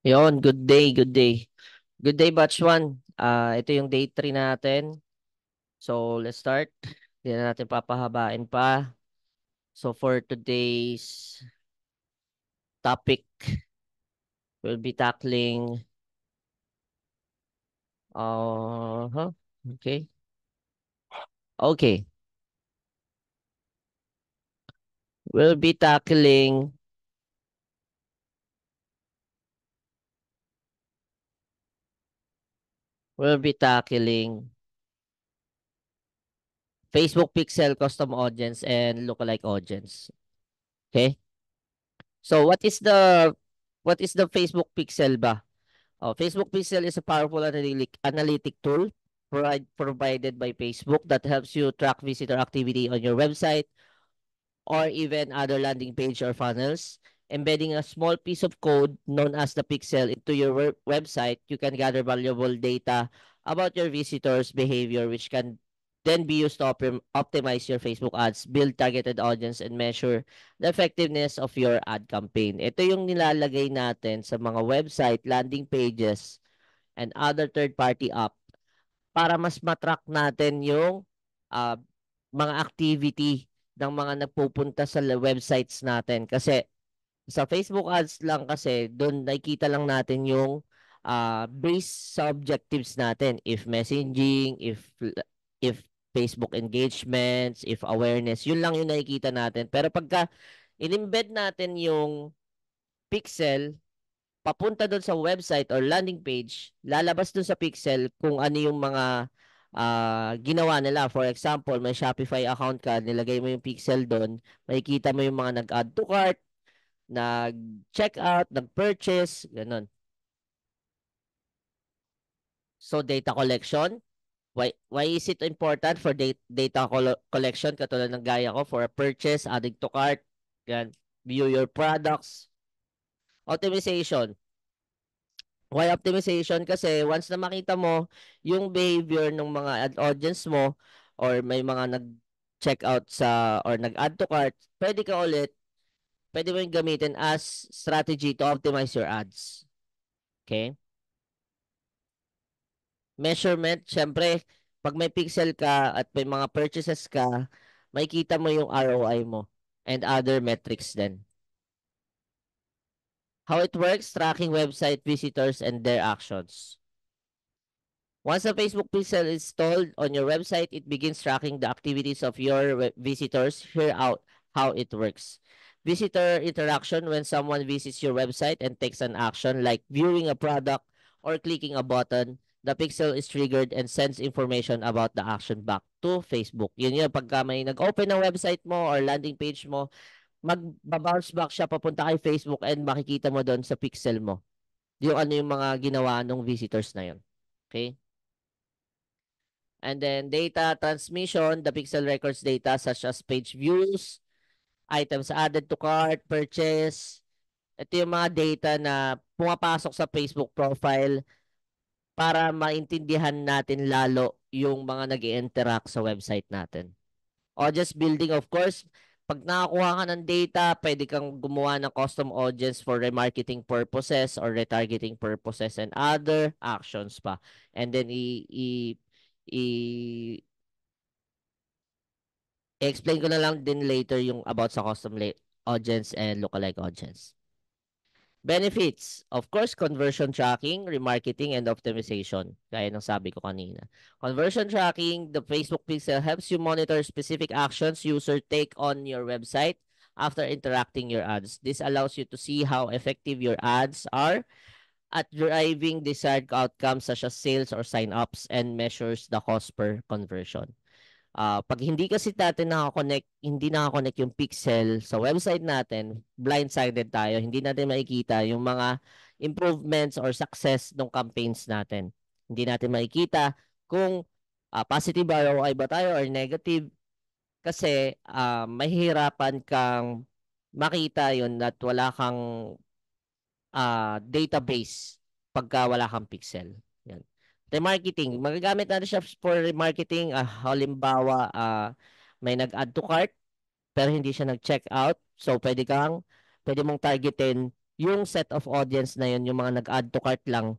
Yon, good day, good day. Good day, batch 1. Ito yung day 3 natin. So, let's start. Hindi na natin papahabain pa. So, for today's topic, we'll be tackling, huh? Okay. Okay. We'll be tackling, we'll be tackling Facebook Pixel custom audience and lookalike audience. Okay? So, what is the Facebook Pixel ba? Facebook Pixel is a powerful analytic tool provided by Facebook that helps you track visitor activity on your website or even other landing page or funnels. Embedding a small piece of code known as the pixel into your website, you can gather valuable data about your visitors' behavior, which can then be used to optimize your Facebook ads, build targeted audience, and measure the effectiveness of your ad campaign. Ito yung nilalagay natin sa mga website, landing pages, and other third-party app para mas matrack natin yung ah, mga activity ng mga nagpupunta sa websites natin. Kasi sa Facebook ads lang kasi, doon nakikita lang natin yung base sa objectives natin. If messaging, if Facebook engagements, if awareness, yun lang yung nakikita natin. Pero pagka in-embed natin yung pixel, papunta doon sa website or landing page, lalabas doon sa pixel kung ano yung mga ginawa nila. For example, may Shopify account ka, nilagay mo yung pixel doon, makikita mo yung mga nag-add to cart, nag-check out, nag-purchase, ganun. So, data collection. Why is it important for data collection? Katulad ng gaya ko, for a purchase, adding to cart, yan. View your products. Optimization. Why optimization? Kasi once na makita mo yung behavior ng mga ad audience mo or may mga nag-check out sa or nag-add to cart, pwede mo yung gamitin as strategy to optimize your ads. Okay? Measurement, syempre, pag may pixel ka at may mga purchases ka, makikita mo yung ROI mo and other metrics din. How it works, tracking website visitors and their actions. Once a Facebook pixel is installed on your website, it begins tracking the activities of your visitors. Here out how it works. Visitor interaction: when someone visits your website and takes an action like viewing a product or clicking a button, the pixel is triggered and sends information about the action back to Facebook. Yun yun, pagka may nag-open ng website mo or landing page mo, mag-bounce back siya papunta kay Facebook and makikita mo doon sa pixel mo. Yung ano yung mga ginawa ng visitors na yun. Okay? And then data transmission, the pixel records data such as page views, items added to cart, purchase. Ito yung mga data na pumapasok sa Facebook profile para maintindihan natin lalo yung mga nag-i-interact sa website natin. Audience building, of course, pag nakakuha ka ng data, pwede kang gumawa ng custom audience for remarketing purposes or retargeting purposes and other actions pa. And then i explain ko na lang din later yung about sa custom audience and lookalike audience. Benefits, of course, conversion tracking, remarketing, and optimization. Gaya ng sabi ko kanina. Conversion tracking, the Facebook pixel helps you monitor specific actions user take on your website after interacting your ads. This allows you to see how effective your ads are at driving desired outcomes such as sales or sign-ups and measures the cost per conversion. Pag hindi kasi natin hindi naka-connect yung pixel sa website natin, blindsided tayo. Hindi natin makikita yung mga improvements or success ng campaigns natin. Hindi natin makikita kung positive ROI ba tayo or negative kasi mahihirapan kang makita yun at wala kang database pagka wala kang pixel. Yan. Remarketing, magagamit natin siya for remarketing. Halimbawa, may nag-add to cart pero hindi siya nag-check out. So, pwede mong targetin yung set of audience na yun, yung mga nag-add to cart lang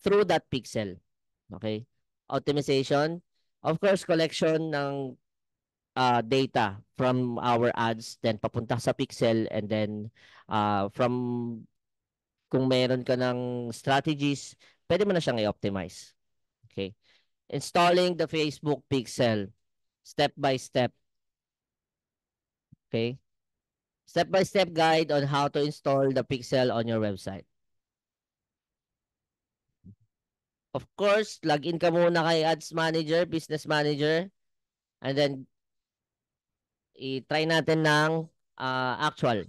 through that pixel. Okay? Optimization, of course, collection ng data from our ads, then papunta sa pixel, and then from kung meron ka ng strategies, pwede mo na siyang i-optimize. Okay? Installing the Facebook pixel, step by step. Okay? Step by step guide on how to install the pixel on your website. Of course, login ka muna kay Ads Manager, Business Manager, and then i-try natin ng actual.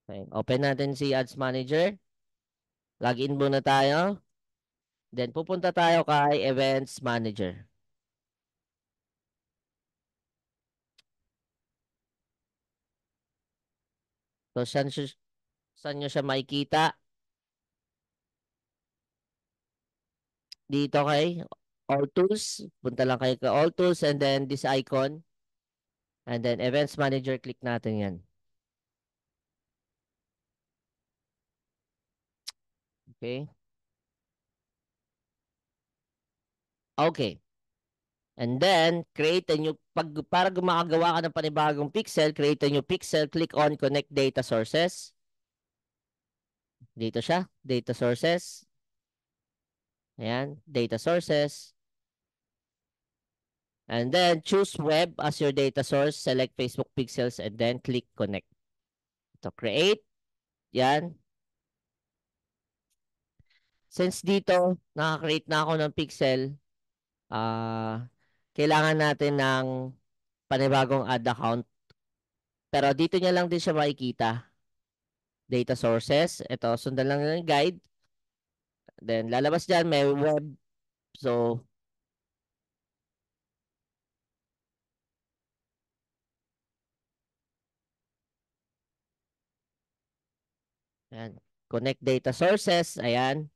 Okay. Open natin si Ads Manager. Login muna tayo. Then pupunta tayo kay Events Manager. So, saan nyo siya makikita? Dito kay All Tools. Punta lang kayo kay All Tools and then this icon. And then Events Manager, click natin yan. Okay. Okay. And then, create a new, para gumagawa ka ng panibagong pixel, create a new pixel, click on Connect Data Sources. Dito siya, Data Sources. Ayan, Data Sources. And then, choose Web as your data source, select Facebook Pixels, and then click Connect. So, create. Yan. Since dito, naka-create na ako ng pixel, kailangan natin ng panibagong ad account. Pero dito niya lang din siya makikita. Data sources. Ito, sundan lang yung guide. Then, lalabas dyan, may web. So, ayan. Connect data sources. Ayan.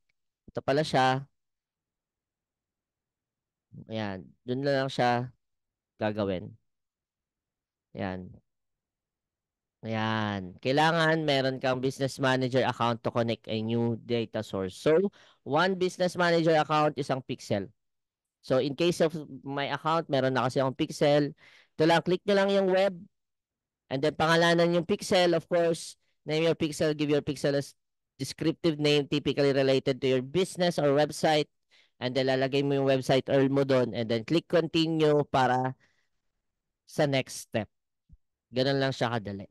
Ito pala siya. Ayan. Doon na lang siya gagawin. Ayan. Ayan. Kailangan meron kang business manager account to connect a new data source. So, one business manager account, isang pixel. So, in case of my account, meron na kasi akong pixel. Ito lang, click nyo lang yung web. And then, pangalanan yung pixel. Of course, name your pixel, give your pixel a descriptive name typically related to your business or website. And then, lalagay mo yung website URL mo doon. And then, click continue para sa next step. Ganun lang siya kadali.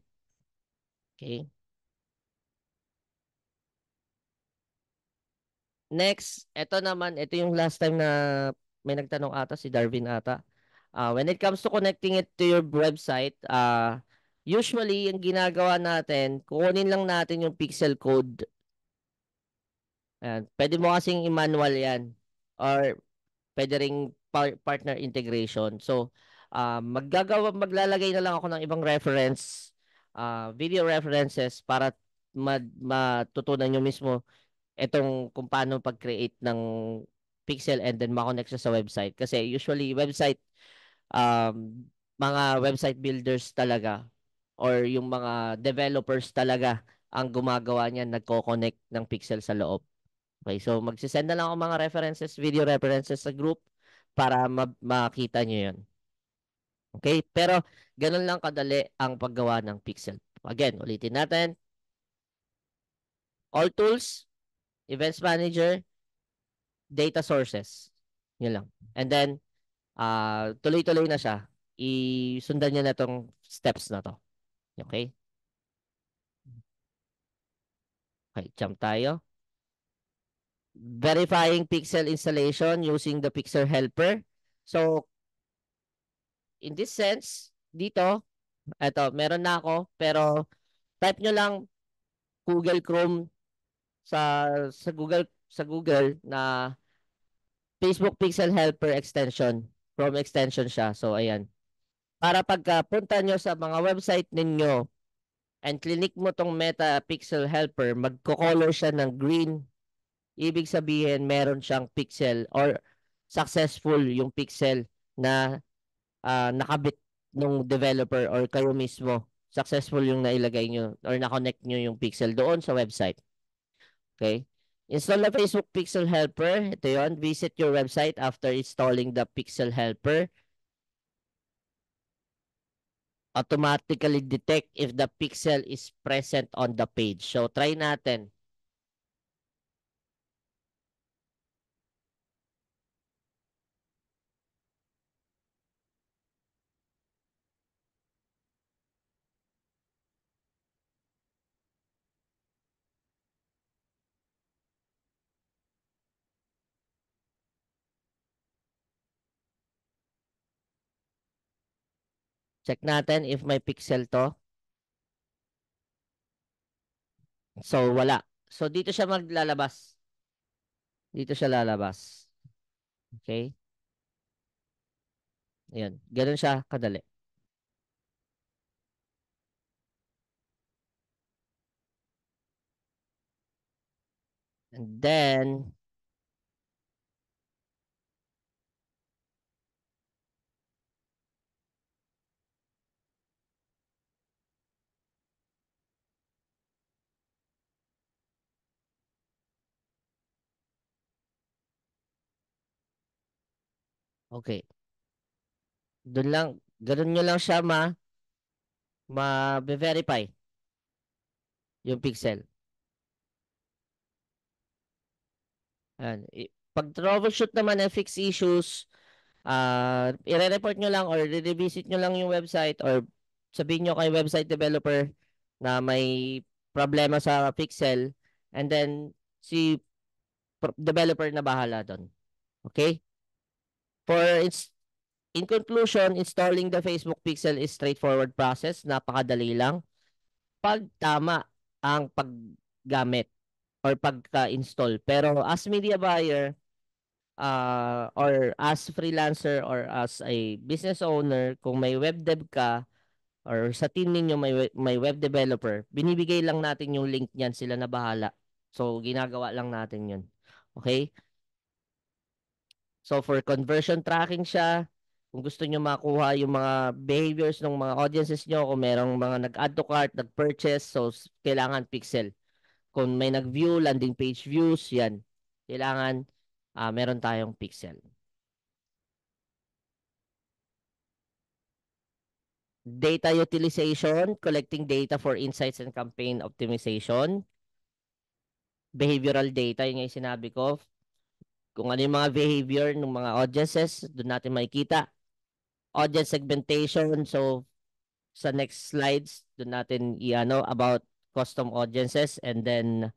Okay? Next, ito yung last time na may nagtanong ata, si Darwin ata. When it comes to connecting it to your website, usually yung ginagawa natin, kukunin lang natin yung pixel code. Ayan. Pwede mo kasing i-manual yan or pwede ring partner integration. So, maglalagay na lang ako ng ibang reference, video references para matutunan nyo mismo itong kung paano pag-create ng pixel and then ma-connect siya sa website. Kasi usually website, mga website builders talaga or yung mga developers talaga ang gumagawa niyan, nagko-connect ng pixel sa loob. Okay, so magsisend na lang ako mga references, video references sa group para makita nyo yun. Okay, pero ganun lang kadali ang paggawa ng pixel. Again, ulitin natin. All tools, events manager, data sources. Yun lang. And then, tuloy-tuloy na siya. Isundan niya na tong steps na to. Okay? Okay, jump tayo. Verifying pixel installation using the pixel helper. So, in this sense, dito, meron na ako, pero type nyo lang Google Chrome sa Google na Facebook Pixel Helper extension. Chrome extension siya. So, ayan. Para pagka punta nyo sa mga website ninyo and clinic mo tong Meta Pixel Helper, magko-color siya ng green ibig sabihin meron siyang pixel or successful yung pixel na nakabit nung developer or kayo mismo. Successful yung nailagay nyo or na-connect nyo yung pixel doon sa website. Okay? Install the Facebook Pixel Helper. Ito yun. Visit your website after installing the Pixel Helper. Automatically detect if the pixel is present on the page. So, try natin. Check natin if may pixel to. So, wala. So, dito siya maglalabas. Dito siya lalabas. Okay? Ayan. Ganun siya kadali. And then, okay. Doon lang, ganun nyo lang siya ma-verify yung pixel. Ayan. Pag troubleshoot naman ng fix issues, i-report nyo lang or revisit nyo lang yung website or sabihin nyo kay website developer na may problema sa pixel and then si developer na bahala doon. Okay? For its in conclusion, installing the Facebook Pixel is straightforward process, napakadali lang. Pag tama ang paggamit or pagka-install. Pero as media buyer, or as freelancer or as a business owner, kung may web dev ka or sa team ninyo may web developer, binibigay lang natin yung link niyan, sila na bahala. So, ginagawa lang natin yun. Okay? So, for conversion tracking siya, kung gusto nyo makuha yung mga behaviors ng mga audiences nyo, kung merong mga nag-add to cart, nag-purchase, so kailangan pixel. Kung may nag-view, landing page views, yan. Kailangan meron tayong pixel. Data utilization, collecting data for insights and campaign optimization. Behavioral data, yung nga yung sinabi ko. Kung ano yung mga behavior ng mga audiences, doon natin makikita. Audience segmentation, so sa next slides, doon natin i-ano about custom audiences and then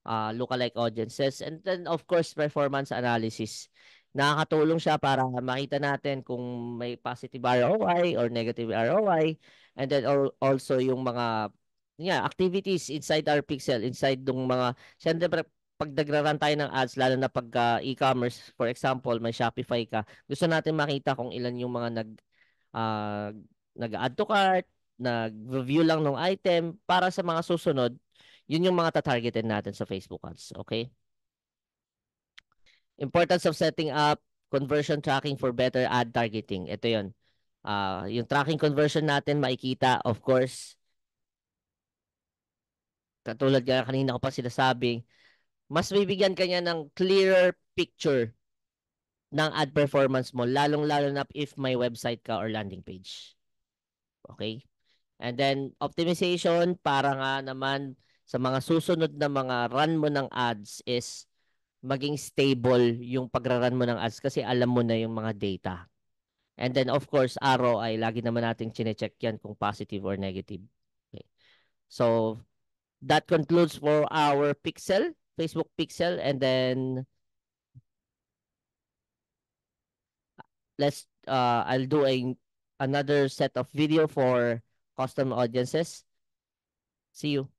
lookalike audiences. And then, of course, performance analysis. Nakakatulong siya para makita natin kung may positive ROI or negative ROI. And then also yung mga activities inside our pixel, inside ng mga, siyempre, pag nagra-run tayo ng ads, lalo na pagka e-commerce, for example, may Shopify ka, gusto natin makita kung ilan yung mga uh, nag-add to cart, nag-review lang ng item para sa mga susunod, yun yung mga tatargetin natin sa Facebook ads. Okay? Importance of setting up conversion tracking for better ad targeting. Ito yun. Yung tracking conversion natin makikita, of course, katulad nga kanina ko pa sinasabing, mas bibigyan kanya ng clearer picture ng ad performance mo, lalong-lalo na if may website ka or landing page. Okay? And then, optimization, para nga naman sa mga susunod na mga run mo ng ads is maging stable yung pagraran mo ng ads kasi alam mo na yung mga data. And then, of course, ROI, lagi naman natin chinecheck yan kung positive or negative. Okay. So, that concludes for our Pixel, Facebook Pixel. And then, I'll do another set of video for custom audiences. See you.